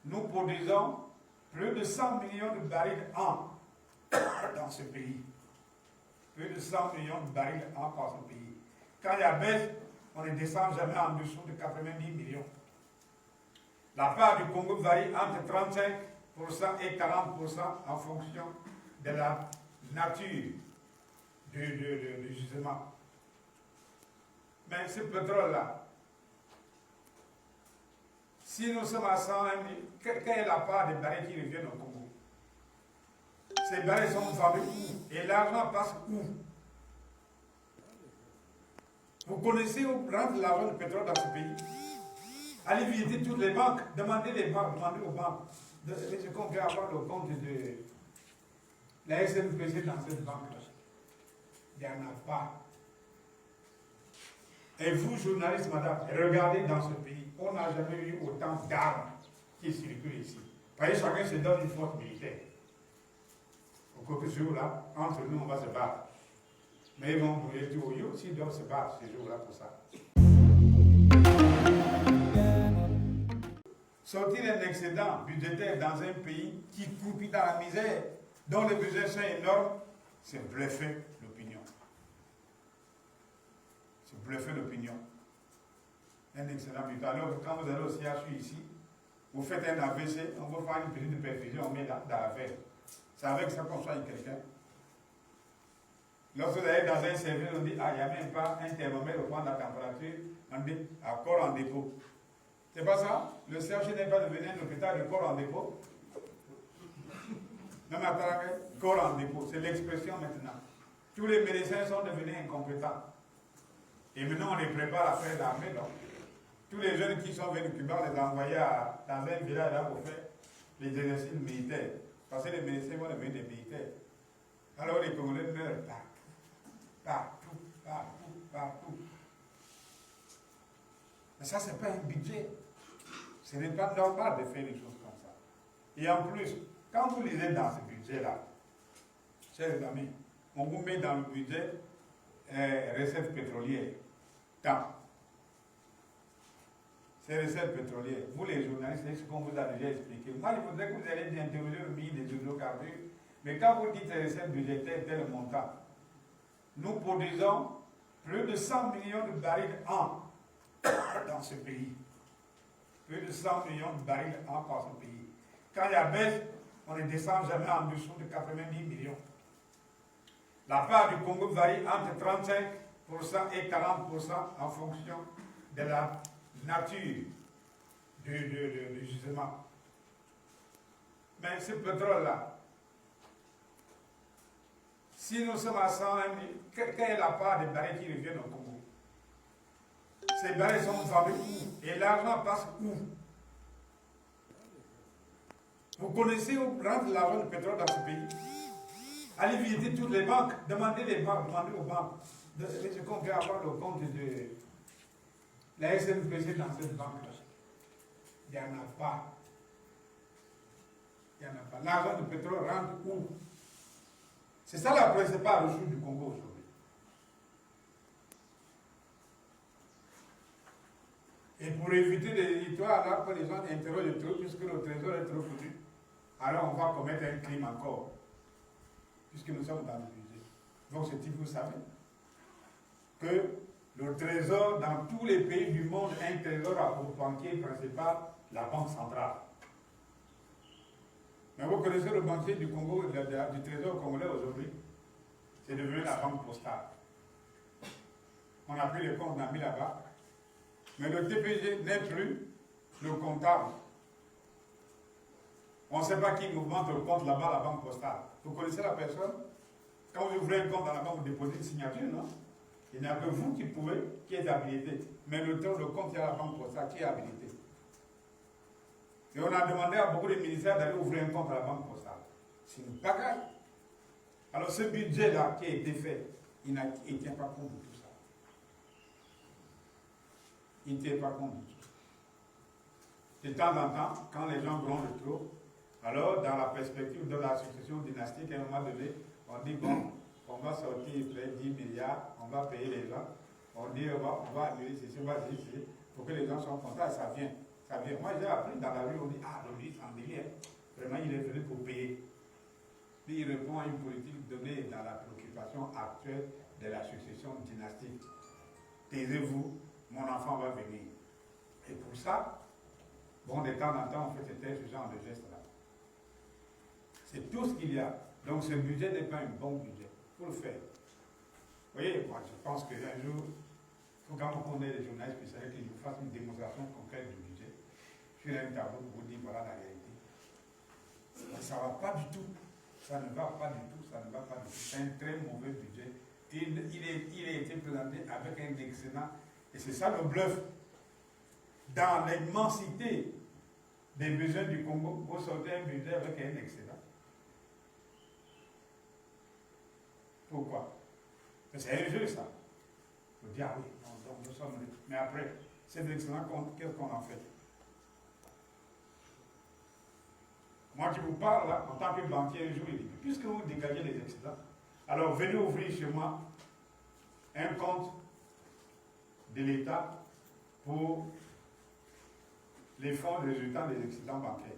nous produisons plus de 100 millions de barils an dans ce pays. Plus de 100 millions de barils an par ce pays. Quand il y a baisse, on ne descend jamais en dessous de 90 millions. La part du Congo varie entre 35% et 40% en fonction de la nature du gisement. Mais ce pétrole-là, si nous sommes à 101 000, quelle est la part des barils qui reviennent au Congo? Ces barils sont vendus où? Et l'argent passe où? Vous connaissez où rentre l'argent du pétrole dans ce pays? Allez visiter toutes les banques, demandez aux banques. Est-ce qu'on peut avoir le compte de la SNPC dans cette banque-là? Il n'y en a pas. Et vous, journalistes, madame, regardez dans ce pays, on n'a jamais eu autant d'armes qui circulent ici. Parce que chacun se donne une force militaire. Au cours de ce jour-là, entre nous, on va se battre. Mais ils vont brûler tout au lieu s'ils doivent se battre ce jour-là pour ça. Sortir un excédent budgétaire dans un pays qui croupit dans la misère, dont les besoins sont énormes, c'est bluffer l'opinion. C'est bluffer l'opinion. Un excédent budgétaire. Alors quand vous allez au CHU ici, vous faites un AVC, on va faire une petite perfusion, on met dans la veine. C'est avec ça qu'on soigne quelqu'un. Lorsque vous allez dans un service, on dit, ah, il n'y a même pas un thermomètre pour prendre la température, on dit, ah, corps en dépôt. C'est pas ça? Le CHU n'est pas devenu un hôpital de corps en dépôt. Même à Taranga, corps en dépôt, c'est l'expression maintenant. Tous les médecins sont devenus incompétents. Et maintenant, on les prépare à faire l'armée, donc. Tous les jeunes qui sont venus de Cuba, on les a envoyés dans un village là pour faire les exercices militaires. Parce que les médecins vont devenir des militaires. Alors les Congolais meurent partout. Mais ça, ce n'est pas un budget. Ce n'est pas normal de faire des choses comme ça. Et en plus, quand vous lisez dans ce budget-là, chers amis, on vous met dans le budget recettes pétrolières. Tant. Ces recettes pétrolières, vous les journalistes, c'est ce qu'on vous a déjà expliqué. Moi, il faudrait que vous alliez interroger le ministre des hydrocarbures. Mais quand vous dites recettes budgétaires, tel montant, nous produisons plus de 100 millions de barils an dans ce pays. Plus de 100 millions de barils an par ce pays. Quand il y a baisse, on ne descend jamais en dessous de 90 millions. La part du Congo varie entre 35% et 40% en fonction de la nature du gisement. Mais ce pétrole-là, si nous sommes à 101 000, quelle est la part des barils qui reviennent au Congo? Ces barils sont vendus où? Et l'argent passe où? Vous connaissez où rentre l'argent du pétrole dans ce pays? Allez visiter toutes les banques, demandez aux banques. Est-ce qu'on peut avoir le compte de la SNPC dans cette banque-là? Il n'y en a pas. Il n'y en a pas. L'argent du pétrole rentre où? C'est ça la principale ressource du Congo aujourd'hui. Et pour éviter des histoires, là, que les gens interrogent trop, puisque le trésor est trop connu, alors on va commettre un crime encore. Puisque nous sommes dans le budget. Donc, c'est vous savez que le trésor, dans tous les pays du monde, un trésor a pour banquier principal la Banque centrale. Mais vous connaissez le banquier du Congo, du trésor congolais aujourd'hui? C'est devenu la Banque postale. On a pris les comptes, on a mis là-bas. Mais le TPG n'est plus le comptable. On ne sait pas qui mouvemente le compte là-bas, la Banque postale. Vous connaissez la personne? Quand vous ouvrez un compte dans la banque, vous déposez une signature, non? Il n'y a que vous qui êtes habilité. Mais le compte, il y a la Banque postale qui est habilité. Et on a demandé à beaucoup de ministères d'aller ouvrir un compte à la Banque postale. C'est une pagaille. Alors ce budget-là qui a été fait, il ne tient pas compte de tout ça. Il ne tient pas compte de tout ça. De temps en temps, quand les gens grondent trop, alors dans la perspective de la succession dynastique, à un moment donné, on dit bon, on va sortir près de 10 milliards, on va payer les gens, on dit on va annuler ceci, on va dire ceci, pour que les gens soient contents, et ça vient. Ça vient. Moi, j'ai appris dans la rue, on dit, ah, le ministre Andélé, vraiment, il est venu pour payer. Puis il répond à une politique donnée dans la préoccupation actuelle de la succession dynastique. Taisez-vous, mon enfant va venir. Et pour ça, bon, de temps en temps, on fait ce genre de geste-là. C'est tout ce qu'il y a. Donc ce budget n'est pas un bon budget. Il faut le faire. Vous voyez, moi, je pense qu'un jour, il faut quand on ait des journalistes spécialistes qui nous fassent une démonstration concrète du budget sur un tableau pour vous dire voilà la réalité. Ça ne va pas du tout. Ça ne va pas du tout. Ça ne va pas du tout. C'est un très mauvais budget. Il a été présenté avec un excellent. Et c'est ça le bluff. Dans l'immensité des besoins du Congo, vous sortez un budget avec un excellent. Pourquoi? C'est un jeu, ça. Il faut dire, ah oui, nous sommes. Mais après, c'est excellent, qu'est-ce qu'on en fait? Moi qui vous parle là, en tant que banquier, un jour, il dit, puisque vous dégagez les excédents, alors venez ouvrir chez moi un compte de l'État pour les fonds résultant des excédents bancaires.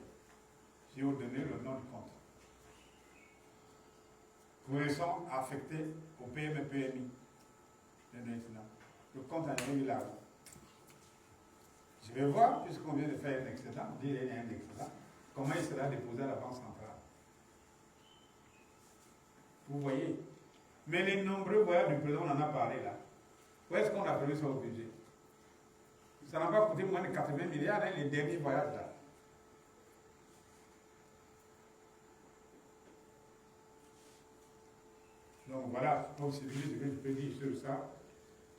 Si vous donnez le nom du compte. Vous sont affectés au PME-PMI. Le compte en est là. Je vais voir, puisqu'on vient de faire un excédent, on dit qu'il y a un excédent, comment il sera déposé à la Banque centrale. Vous voyez. Mais les nombreux voyages du président, on en a parlé là. Où est-ce qu'on a prévu ça au budget? Ça n'a pas coûté moins de 80 milliards, hein, les derniers voyages là. Donc voilà, pour ce que je peux dire sur ça,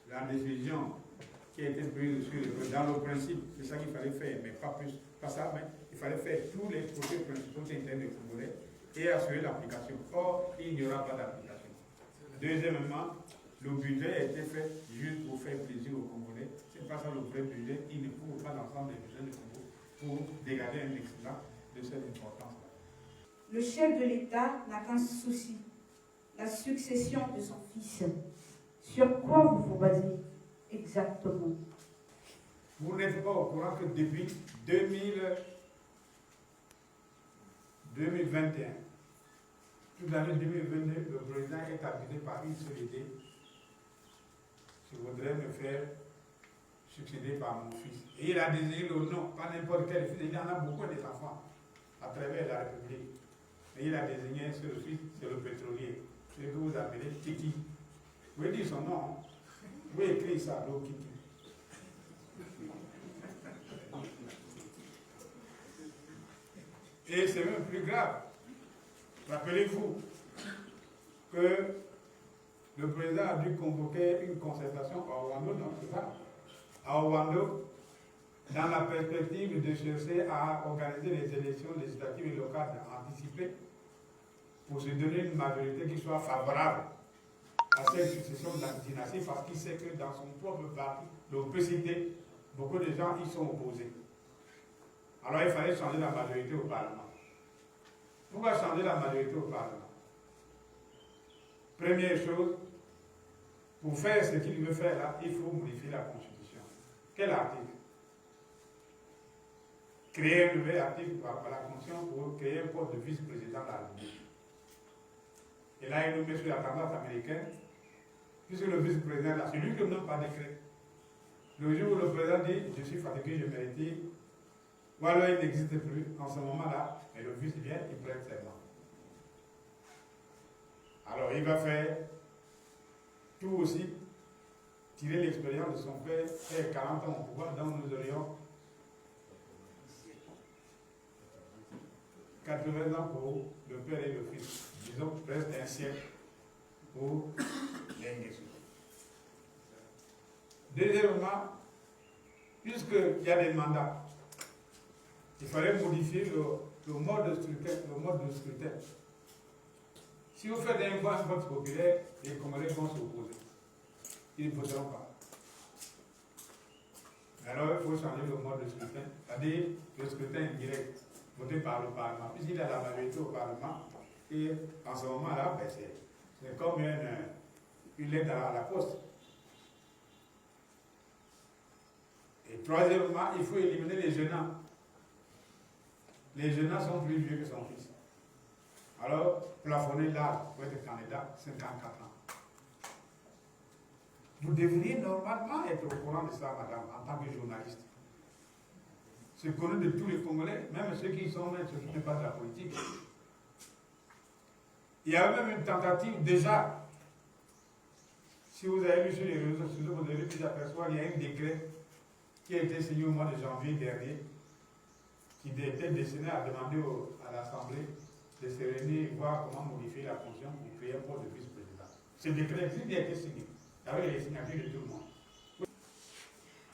la décision qui a été prise dans le principe, c'est ça qu'il fallait faire, mais pas plus, pas ça, mais il fallait faire tous les projets principaux internes des Congolais et assurer l'application. Or, il n'y aura pas d'application. Deuxièmement, le budget a été fait juste pour faire plaisir aux Congolais. C'est pas ça le vrai budget, il ne couvre pas l'ensemble des besoins du Congo pour dégager un excellent de cette importance-là. Le chef de l'État n'a qu'un souci, la succession de son fils. Sur quoi vous vous basez exactement? Vous n'êtes pas au courant que depuis 2021, toute l'année 2022, le président est habité par une seule idée. Je voudrais me faire succéder par mon fils. Et il a désigné le nom, pas n'importe quel fils. Il y en a beaucoup des enfants à travers la République. Et il a désigné un seul fils, c'est le pétrolier. Celui que vous appelez Kiki. Vous pouvez dire son nom. Hein? Vous pouvez écrire ça, le Kiki. Et c'est même plus grave. Rappelez-vous que le président a dû convoquer une concertation à Ouando, non, c'est ça? À Ouando, dans la perspective de chercher à organiser les élections législatives et locales anticipées pour se donner une majorité qui soit favorable à cette succession de la dynastie, parce qu'il sait que dans son propre parti, le PCD, beaucoup de gens y sont opposés. Alors il fallait changer la majorité au Parlement. Pourquoi changer la majorité au Parlement? Première chose, pour faire ce qu'il veut faire là, il faut modifier la Constitution. Quel article? Créer un nouvel article par la Constitution pour créer un poste de vice-président de la République. Et là, il nous met sur la tendance américaine, puisque le vice-président, là, c'est lui qui ne nomme pas décret. Le jour où le président dit, je suis fatigué, je me retire, ou alors il n'existe plus, en ce moment-là, et le vice vient, il prête serment. Alors il va faire tout aussi, tirer l'expérience de son père, faire 40 ans au pouvoir, donc nous aurions 80 ans pour le père et le fils. Disons presque un siècle pour l'Inguessu. Deuxièmement, puisqu'il y a des mandats, il fallait modifier le mode de scrutin. Si vous faites un vote populaire, les Congolais vont s'opposer. Ils ne voteront pas. Alors il faut changer le mode de scrutin, c'est-à-dire le scrutin indirect, voté par le Parlement. Puisqu'il a la majorité au Parlement, et en ce moment-là, ben c'est comme une lettre à la poste. Et troisièmement, il faut éliminer les jeûnants. Les jeûnants sont plus vieux que son fils. Alors, plafonner l'âge pour être candidat, 54 ans. Vous devriez normalement être au courant de ça, madame, en tant que journaliste. C'est connu de tous les Congolais, même ceux qui sont même ceux qui ne pas de la politique. Il y a même une tentative déjà. Si vous avez lu sur les réseaux sociaux, vous avez pu apercevoir qu'il y a un décret qui a été signé au mois de janvier dernier, qui était destiné à demander à l'Assemblée de se réunir et voir comment modifier la Constitution pour créer un poste de vice-président. Ce décret existe, il a été signé, avec les signatures de tout le monde.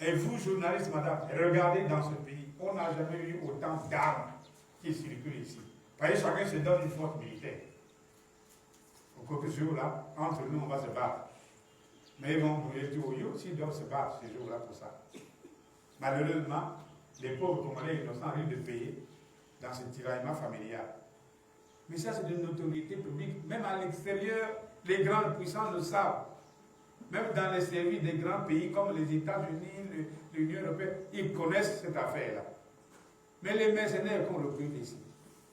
Et vous, journalistes, madame, regardez dans ce pays, on n'a jamais eu autant d'armes qui circulent ici. Parce que chacun se donne une force militaire. Au cours de ce jour-là, entre nous, on va se battre. Mais ils vont brûler tout au yo s'ils doivent se battre ce jour-là pour ça. Malheureusement, les pauvres Congolais innocents risquent de payer dans ce tiraillement familial. Mais ça, c'est une autorité publique. Même à l'extérieur, les grandes puissances le savent. Même dans les services des grands pays comme les États-Unis, l'Union européenne, ils connaissent cette affaire-là. Mais les mercenaires qu'on recrute ici,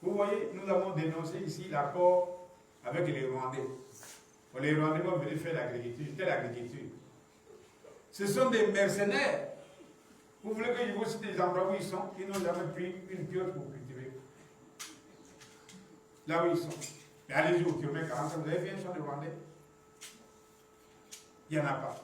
vous voyez, nous avons dénoncé ici l'accord avec les Rwandais. Les Rwandais vont venir faire l'agriculture. Quelle agriculture? Ce sont des mercenaires. Vous voulez que je vous cite des endroits où ils sont? Ils n'ont jamais pris une pioche pour cultiver. Là où ils sont. Mais allez-y au kilomètre 40, vous avez vu un champ de Rwandais? Il n'y en a pas.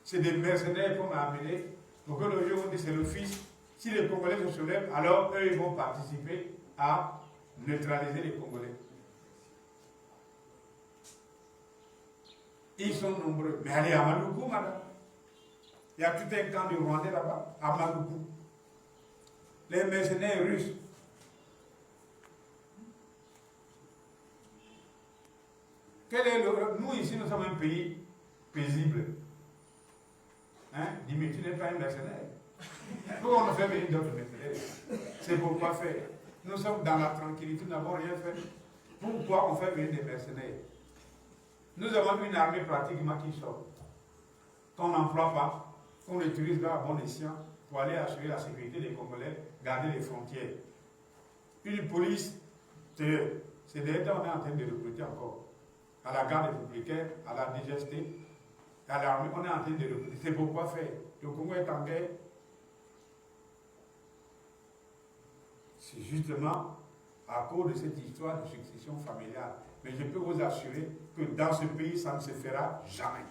C'est des mercenaires qu'on a amenés pour que le jour où on dit c'est le fils. Si les Congolais se soulèvent, alors eux ils vont participer à neutraliser les Congolais. Ils sont nombreux. Mais allez à Maluku, madame. Il y a tout un camp de Rwandais là-bas, à Maluku. Les mercenaires russes. Nous, ici, nous sommes un pays paisible. Hein? Dis-moi, tu n'es pas un mercenaire. Nous, on a fait venir d'autres mercenaires. C'est pourquoi faire. Nous sommes dans la tranquillité, nous n'avons rien fait. Pourquoi on fait venir des mercenaires? Nous avons une armée pratiquement qui sort. Qu'on n'emploie pas, qu'on utilise pas à bon escient pour aller assurer la sécurité des Congolais, garder les frontières. Une police, c'est d'ailleurs on est en train de recruter encore. À la garde républicaine, à la DGST, à l'armée, on est en train de recruter. C'est pourquoi faire. Le Congo est en guerre. C'est justement à cause de cette histoire de succession familiale. Mais je peux vous assurer que dans ce pays, ça ne se fera jamais.